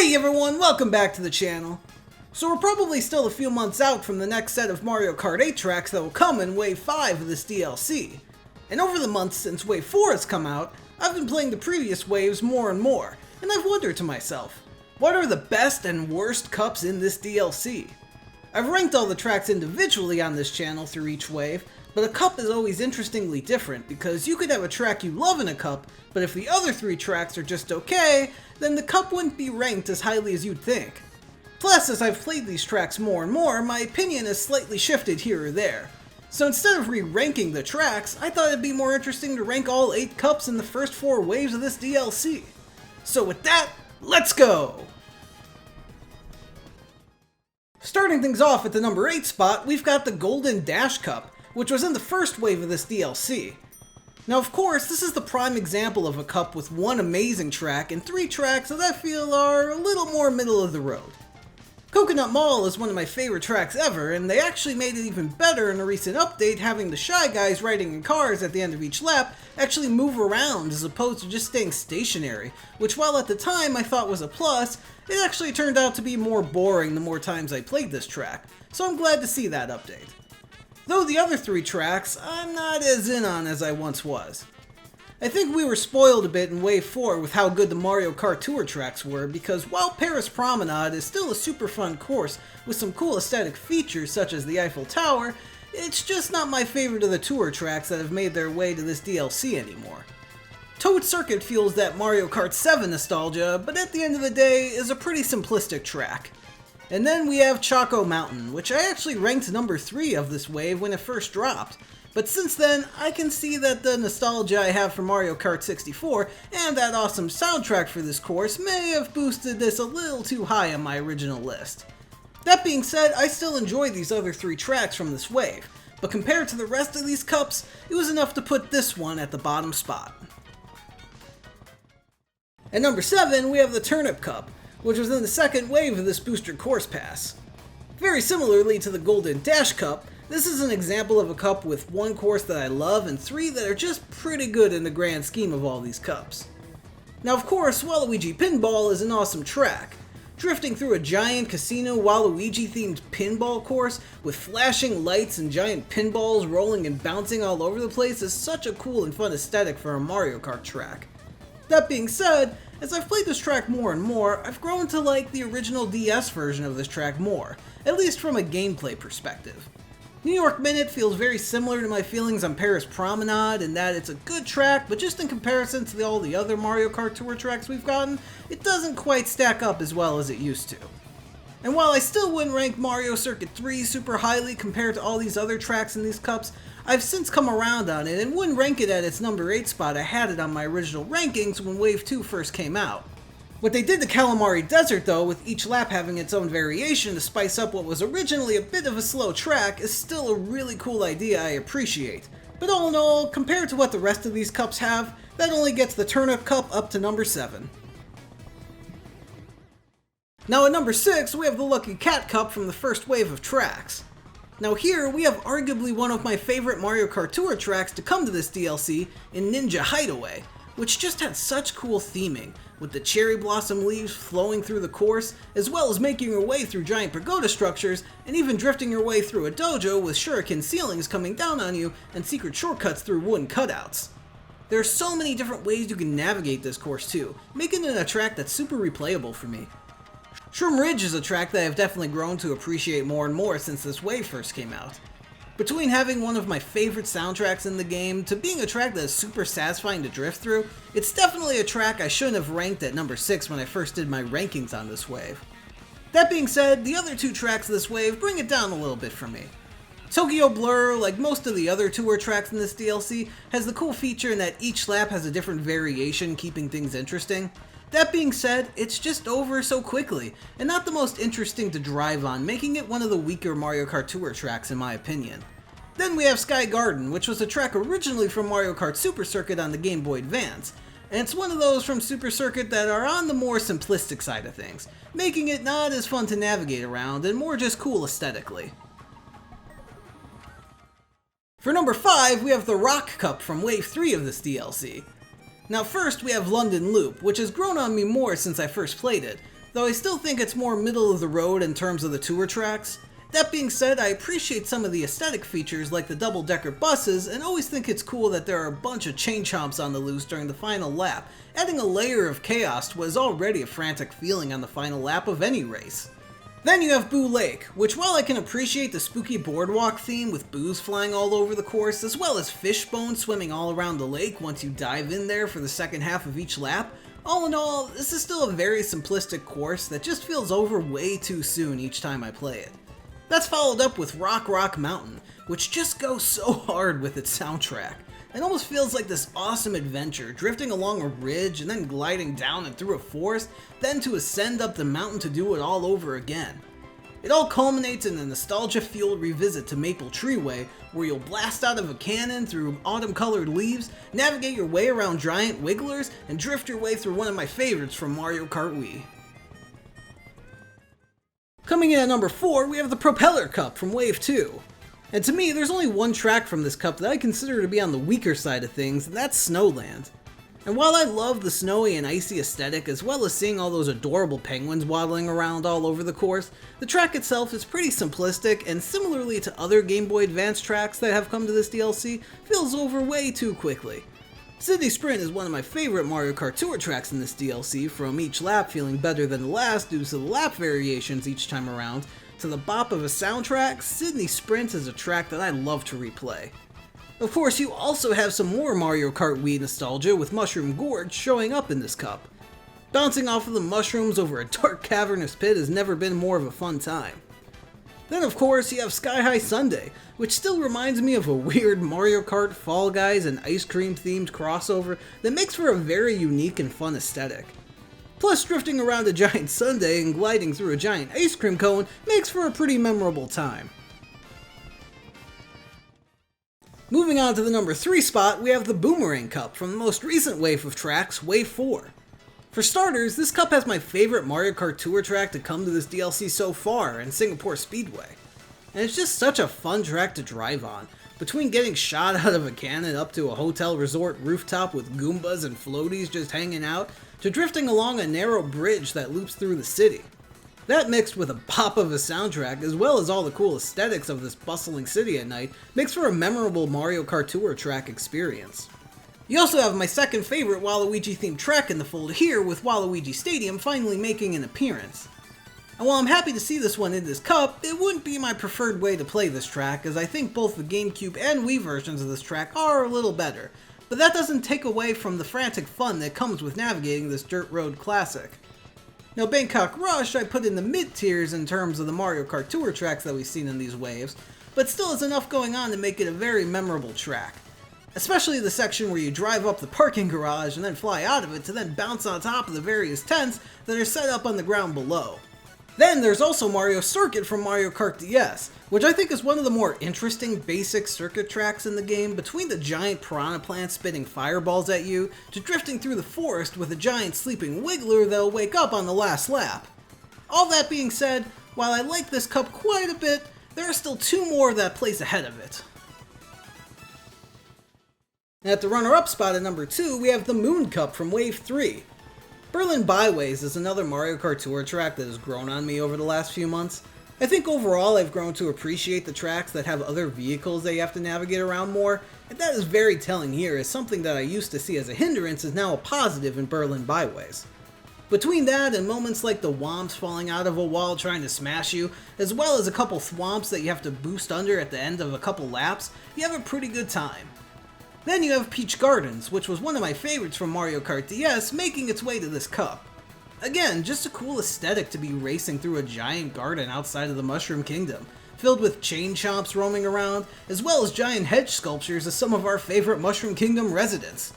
Hey everyone, welcome back to the channel. So we're probably still a few months out from the next set of Mario Kart 8 tracks that will come in Wave 5 of this DLC. And over the months since Wave 4 has come out, I've been playing the previous waves more and more, and I've wondered to myself, what are the best and worst cups in this DLC? I've ranked all the tracks individually on this channel through each wave, but a cup is always interestingly different because you could have a track you love in a cup, but if the other three tracks are just okay, then the cup wouldn't be ranked as highly as you'd think. Plus, as I've played these tracks more and more, my opinion has slightly shifted here or there. So instead of re-ranking the tracks, I thought it'd be more interesting to rank all 8 cups in the first 4 waves of this DLC. So with that, let's go! Starting things off at the number 8 spot, we've got the Golden Dash Cup, which was in the first wave of this DLC. Now of course, this is the prime example of a cup with one amazing track and 3 tracks that I feel are a little more middle of the road. Coconut Mall is one of my favorite tracks ever, and they actually made it even better in a recent update, having the Shy Guys riding in cars at the end of each lap actually move around as opposed to just staying stationary, which while at the time I thought was a plus, it actually turned out to be more boring the more times I played this track, so I'm glad to see that update. Though the other 3 tracks, I'm not as in on as I once was. I think we were spoiled a bit in Wave 4 with how good the Mario Kart Tour tracks were, because while Paris Promenade is still a super fun course with some cool aesthetic features such as the Eiffel Tower, it's just not my favorite of the tour tracks that have made their way to this DLC anymore. Toad Circuit feels that Mario Kart 7 nostalgia, but at the end of the day is a pretty simplistic track. And then we have Choco Mountain, which I actually ranked number 3 of this wave when it first dropped. But since then, I can see that the nostalgia I have for Mario Kart 64 and that awesome soundtrack for this course may have boosted this a little too high on my original list. That being said, I still enjoy these other 3 tracks from this wave, but compared to the rest of these cups, it was enough to put this one at the bottom spot. At number 7, we have the Turnip Cup, which was in the second wave of this Booster Course Pass. Very similarly to the Golden Dash Cup, this is an example of a cup with 1 course that I love and 3 that are just pretty good in the grand scheme of all these cups. Now of course, Waluigi Pinball is an awesome track. Drifting through a giant casino Waluigi themed pinball course with flashing lights and giant pinballs rolling and bouncing all over the place is such a cool and fun aesthetic for a Mario Kart track. That being said, as I've played this track more and more, I've grown to like the original DS version of this track more, at least from a gameplay perspective. New York Minute feels very similar to my feelings on Paris Promenade in that it's a good track, but just in comparison to all the other Mario Kart Tour tracks we've gotten, it doesn't quite stack up as well as it used to. And while I still wouldn't rank Mario Circuit 3 super highly compared to all these other tracks in these cups, I've since come around on it and wouldn't rank it at its number 8 spot I had it on my original rankings when Wave 2 first came out. What they did to Calamari Desert though, with each lap having its own variation to spice up what was originally a bit of a slow track, is still a really cool idea I appreciate. But all in all, compared to what the rest of these cups have, that only gets the Turnip Cup up to number 7. Now at number 6, we have the Lucky Cat Cup from the first wave of tracks. Now here, we have arguably one of my favorite Mario Kart Tour tracks to come to this DLC in Ninja Hideaway, which just had such cool theming, with the cherry blossom leaves flowing through the course, as well as making your way through giant pagoda structures, and even drifting your way through a dojo with shuriken ceilings coming down on you and secret shortcuts through wooden cutouts. There are so many different ways you can navigate this course too, making it a track that's super replayable for me. Shroom Ridge is a track that I've definitely grown to appreciate more and more since this wave first came out. Between having one of my favorite soundtracks in the game to being a track that is super satisfying to drift through, it's definitely a track I shouldn't have ranked at number 6 when I first did my rankings on this wave. That being said, the other 2 tracks of this wave bring it down a little bit for me. Tokyo Blur, like most of the other tour tracks in this DLC, has the cool feature in that each lap has a different variation, keeping things interesting. That being said, it's just over so quickly, and not the most interesting to drive on, making it one of the weaker Mario Kart Tour tracks in my opinion. Then we have Sky Garden, which was a track originally from Mario Kart Super Circuit on the Game Boy Advance, and it's one of those from Super Circuit that are on the more simplistic side of things, making it not as fun to navigate around and more just cool aesthetically. For number 5, we have the Rock Cup from Wave 3 of this DLC. Now first we have London Loop, which has grown on me more since I first played it, though I still think it's more middle of the road in terms of the tour tracks. That being said, I appreciate some of the aesthetic features like the double-decker buses, and always think it's cool that there are a bunch of chain chomps on the loose during the final lap, adding a layer of chaos to what is already a frantic feeling on the final lap of any race. Then you have Boo Lake, which while I can appreciate the spooky boardwalk theme with boos flying all over the course, as well as fish bones swimming all around the lake once you dive in there for the second half of each lap, all in all, this is still a very simplistic course that just feels over way too soon each time I play it. That's followed up with Rock Mountain, which just goes so hard with its soundtrack. It almost feels like this awesome adventure, drifting along a ridge and then gliding down and through a forest, then to ascend up the mountain to do it all over again. It all culminates in a nostalgia-fueled revisit to Maple Treeway, where you'll blast out of a cannon through autumn-colored leaves, navigate your way around giant wigglers, and drift your way through one of my favorites from Mario Kart Wii. Coming in at number 4, we have the Propeller Cup from Wave 2. And to me, there's only one track from this cup that I consider to be on the weaker side of things, and that's Snowland. And while I love the snowy and icy aesthetic, as well as seeing all those adorable penguins waddling around all over the course, the track itself is pretty simplistic, and similarly to other Game Boy Advance tracks that have come to this DLC, feels over way too quickly. Sydney Sprint is one of my favorite Mario Kart Tour tracks in this DLC, from each lap feeling better than the last due to the lap variations each time around, to the bop of a soundtrack. Sydney Sprint is a track that I love to replay. Of course, you also have some more Mario Kart Wii nostalgia with Mushroom Gorge showing up in this cup. Bouncing off of the mushrooms over a dark cavernous pit has never been more of a fun time. Then of course you have Sky High Sundae, which still reminds me of a weird Mario Kart, Fall Guys, and ice cream themed crossover that makes for a very unique and fun aesthetic. Plus, drifting around a giant sundae and gliding through a giant ice cream cone makes for a pretty memorable time. Moving on to the number 3 spot, we have the Boomerang Cup from the most recent wave of tracks, Wave 4. For starters, this cup has my favorite Mario Kart Tour track to come to this DLC so far, in Singapore Speedway. And it's just such a fun track to drive on, between getting shot out of a cannon up to a hotel resort rooftop with Goombas and floaties just hanging out, to drifting along a narrow bridge that loops through the city. That mixed with a pop of a soundtrack, as well as all the cool aesthetics of this bustling city at night, makes for a memorable Mario Kart Tour track experience. You also have my second favorite Waluigi themed track in the fold here, with Waluigi Stadium finally making an appearance. And while I'm happy to see this one in this cup, it wouldn't be my preferred way to play this track, as I think both the GameCube and Wii versions of this track are a little better, but that doesn't take away from the frantic fun that comes with navigating this dirt road classic. Now, Bangkok Rush I put in the mid-tiers in terms of the Mario Kart Tour tracks that we've seen in these waves, but still has enough going on to make it a very memorable track. Especially the section where you drive up the parking garage and then fly out of it to then bounce on top of the various tents that are set up on the ground below. Then there's also Mario Circuit from Mario Kart DS, which I think is one of the more interesting basic circuit tracks in the game, between the giant piranha plant spitting fireballs at you, to drifting through the forest with a giant sleeping wiggler that'll wake up on the last lap. All that being said, while I like this cup quite a bit, there are still 2 more that place ahead of it. At the runner-up spot at number 2, we have the Moon Cup from Wave 3. Berlin Byways is another Mario Kart Tour track that has grown on me over the last few months. I think overall I've grown to appreciate the tracks that have other vehicles that you have to navigate around more, and that is very telling here, as something that I used to see as a hindrance is now a positive in Berlin Byways. Between that and moments like the Womps falling out of a wall trying to smash you, as well as a couple thwomps that you have to boost under at the end of a couple laps, you have a pretty good time. Then you have Peach Gardens, which was one of my favorites from Mario Kart DS, making its way to this cup. Again, just a cool aesthetic to be racing through a giant garden outside of the Mushroom Kingdom, filled with chain chomps roaming around, as well as giant hedge sculptures of some of our favorite Mushroom Kingdom residents.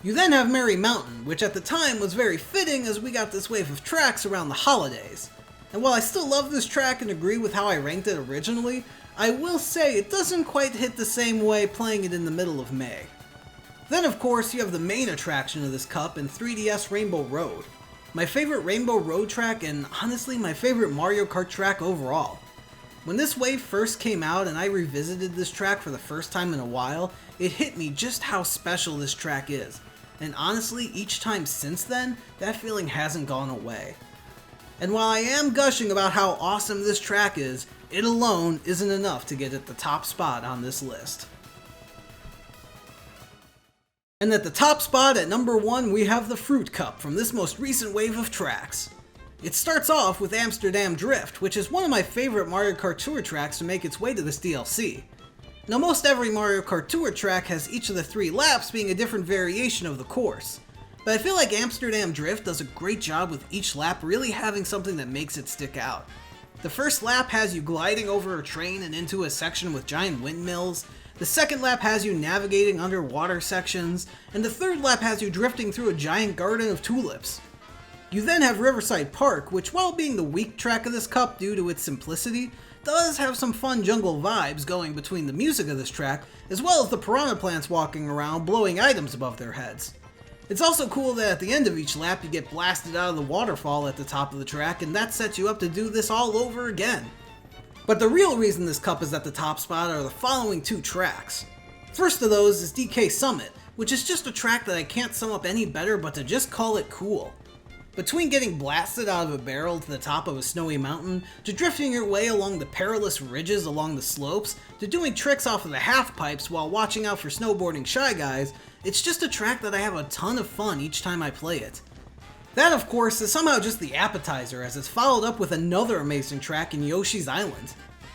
You then have Merry Mountain, which at the time was very fitting as we got this wave of tracks around the holidays. And while I still love this track and agree with how I ranked it originally, I will say it doesn't quite hit the same way playing it in the middle of May. Then of course you have the main attraction of this cup in 3DS Rainbow Road. My favorite Rainbow Road track, and honestly my favorite Mario Kart track overall. When this wave first came out and I revisited this track for the first time in a while, it hit me just how special this track is. And honestly, each time since then, that feeling hasn't gone away. And while I am gushing about how awesome this track is, it alone isn't enough to get at the top spot on this list. And at the top spot at number 1 we have the Fruit Cup from this most recent wave of tracks. It starts off with Amsterdam Drift, which is one of my favorite Mario Kart Tour tracks to make its way to this DLC. Now most every Mario Kart Tour track has each of the 3 laps being a different variation of the course, but I feel like Amsterdam Drift does a great job with each lap really having something that makes it stick out. The first lap has you gliding over a train and into a section with giant windmills, the second lap has you navigating underwater sections, and the third lap has you drifting through a giant garden of tulips. You then have Riverside Park, which while being the weak track of this cup due to its simplicity, does have some fun jungle vibes going between the music of this track, as well as the piranha plants walking around blowing items above their heads. It's also cool that at the end of each lap you get blasted out of the waterfall at the top of the track, and that sets you up to do this all over again. But the real reason this cup is at the top spot are the following 2 tracks. First of those is DK Summit, which is just a track that I can't sum up any better but to just call it cool. Between getting blasted out of a barrel to the top of a snowy mountain, to drifting your way along the perilous ridges along the slopes, to doing tricks off of the half pipes while watching out for snowboarding Shy Guys, it's just a track that I have a ton of fun each time I play it. That, of course, is somehow just the appetizer, as it's followed up with another amazing track in Yoshi's Island.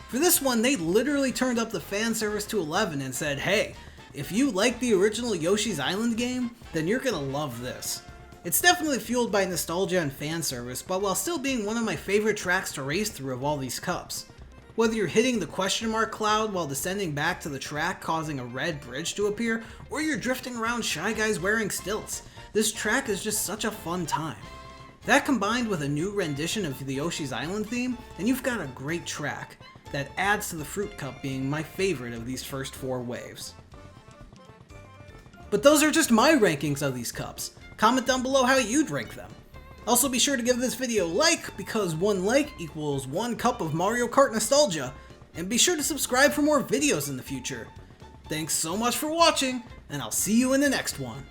For this one, they literally turned up the fan service to 11 and said, hey, if you like the original Yoshi's Island game, then you're gonna love this. It's definitely fueled by nostalgia and fan service, but while still being one of my favorite tracks to race through of all these cups. Whether you're hitting the question mark cloud while descending back to the track causing a red bridge to appear, or you're drifting around Shy Guys wearing stilts, this track is just such a fun time. That combined with a new rendition of the Yoshi's Island theme, and you've got a great track that adds to the Fruit Cup being my favorite of these first 4 waves. But those are just my rankings of these cups. Comment down below how you'd rank them. Also be sure to give this video a like, because 1 like equals 1 cup of Mario Kart nostalgia, and be sure to subscribe for more videos in the future. Thanks so much for watching, and I'll see you in the next one.